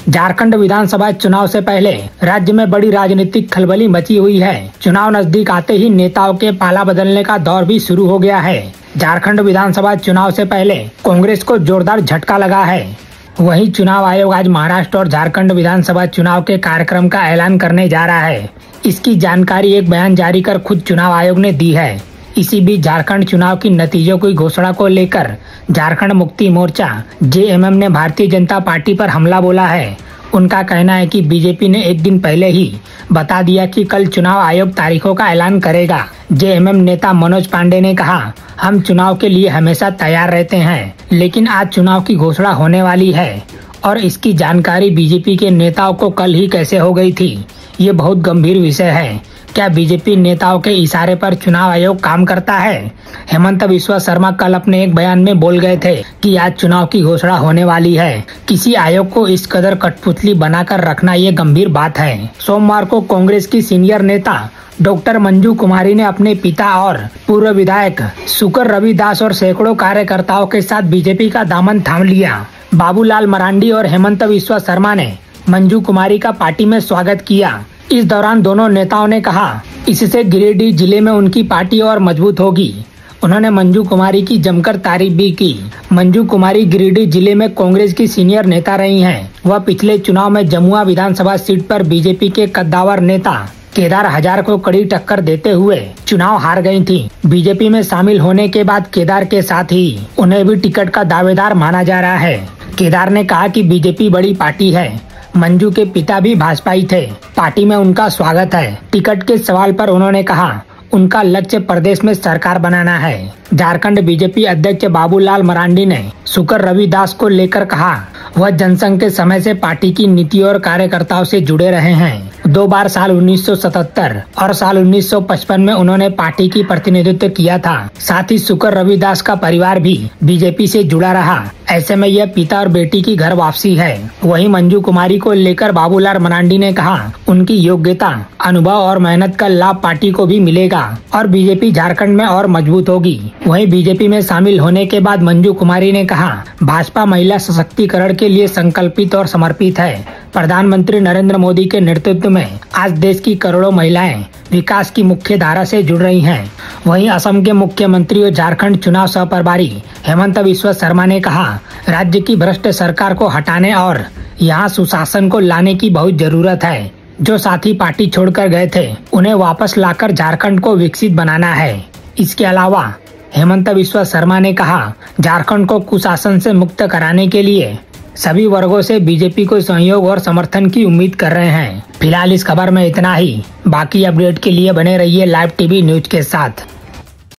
झारखंड विधानसभा चुनाव से पहले राज्य में बड़ी राजनीतिक खलबली मची हुई है। चुनाव नजदीक आते ही नेताओं के पाला बदलने का दौर भी शुरू हो गया है। झारखंड विधानसभा चुनाव से पहले कांग्रेस को जोरदार झटका लगा है। वहीं चुनाव आयोग आज महाराष्ट्र और झारखंड विधानसभा चुनाव के कार्यक्रम का ऐलान करने जा रहा है। इसकी जानकारी एक बयान जारी कर खुद चुनाव आयोग ने दी है। इसी बीच झारखंड चुनाव की नतीजों की घोषणा को लेकर झारखंड मुक्ति मोर्चा जेएमएम ने भारतीय जनता पार्टी पर हमला बोला है। उनका कहना है कि बीजेपी ने एक दिन पहले ही बता दिया कि कल चुनाव आयोग तारीखों का ऐलान करेगा। जेएमएम नेता मनोज पांडे ने कहा, हम चुनाव के लिए हमेशा तैयार रहते हैं, लेकिन आज चुनाव की घोषणा होने वाली है और इसकी जानकारी बीजेपी के नेताओं को कल ही कैसे हो गई थी, ये बहुत गंभीर विषय है। क्या बीजेपी नेताओं के इशारे पर चुनाव आयोग काम करता है? हेमंत बिस्वा शर्मा कल अपने एक बयान में बोल गए थे कि आज चुनाव की घोषणा होने वाली है। किसी आयोग को इस कदर कठपुतली बनाकर रखना ये गंभीर बात है। सोमवार को कांग्रेस की सीनियर नेता डॉक्टर मंजू कुमारी ने अपने पिता और पूर्व विधायक शुकर रविदास और सैकड़ों कार्यकर्ताओं के साथ बीजेपी का दामन थाम लिया। बाबूलाल मरांडी और हेमंत बिस्वा शर्मा ने मंजू कुमारी का पार्टी में स्वागत किया। इस दौरान दोनों नेताओं ने कहा, इससे गिरिडीह जिले में उनकी पार्टी और मजबूत होगी। उन्होंने मंजू कुमारी की जमकर तारीफ भी की। मंजू कुमारी गिरिडीह जिले में कांग्रेस की सीनियर नेता रही हैं। वह पिछले चुनाव में जमुआ विधानसभा सीट पर बीजेपी के कद्दावर नेता केदार हजार को कड़ी टक्कर देते हुए चुनाव हार गई थी। बीजेपी में शामिल होने के बाद केदार के साथ ही उन्हें भी टिकट का दावेदार माना जा रहा है। केदार ने कहा कि बीजेपी बड़ी पार्टी है। मंजू के पिता भी भाजपाई थे। पार्टी में उनका स्वागत है। टिकट के सवाल पर उन्होंने कहा, उनका लक्ष्य प्रदेश में सरकार बनाना है। झारखंड बीजेपी अध्यक्ष बाबूलाल मरांडी ने शुकर रविदास को लेकर कहा, वह जनसंघ के समय से पार्टी की नीति और कार्यकर्ताओं से जुड़े रहे हैं। 2 बार साल 1977 और साल 1955 में उन्होंने पार्टी की प्रतिनिधित्व किया था। साथ ही शुकर रविदास का परिवार भी बीजेपी से जुड़ा रहा। ऐसे में यह पिता और बेटी की घर वापसी है। वहीं मंजू कुमारी को लेकर बाबूलाल मरांडी ने कहा, उनकी योग्यता, अनुभव और मेहनत का लाभ पार्टी को भी मिलेगा और बीजेपी झारखंड में और मजबूत होगी। वहीं बीजेपी में शामिल होने के बाद मंजू कुमारी ने कहा, भाजपा महिला सशक्तिकरण के लिए संकल्पित और समर्पित है। प्रधानमंत्री नरेंद्र मोदी के नेतृत्व में आज देश की करोड़ों महिलाएं विकास की मुख्य धारा से जुड़ रही हैं। वहीं असम के मुख्यमंत्री और झारखंड चुनाव सह प्रभारी हेमंत बिस्वा शर्मा ने कहा, राज्य की भ्रष्ट सरकार को हटाने और यहाँ सुशासन को लाने की बहुत जरूरत है। जो साथी पार्टी छोड़कर गए थे, उन्हें वापस लाकर झारखंड को विकसित बनाना है। इसके अलावा हेमंत बिस्वा शर्मा ने कहा, झारखंड को कुशासन से मुक्त कराने के लिए सभी वर्गों से बीजेपी को सहयोग और समर्थन की उम्मीद कर रहे हैं। फिलहाल इस खबर में इतना ही। बाकी अपडेट के लिए बने रहिए लाइव टीवी न्यूज के साथ।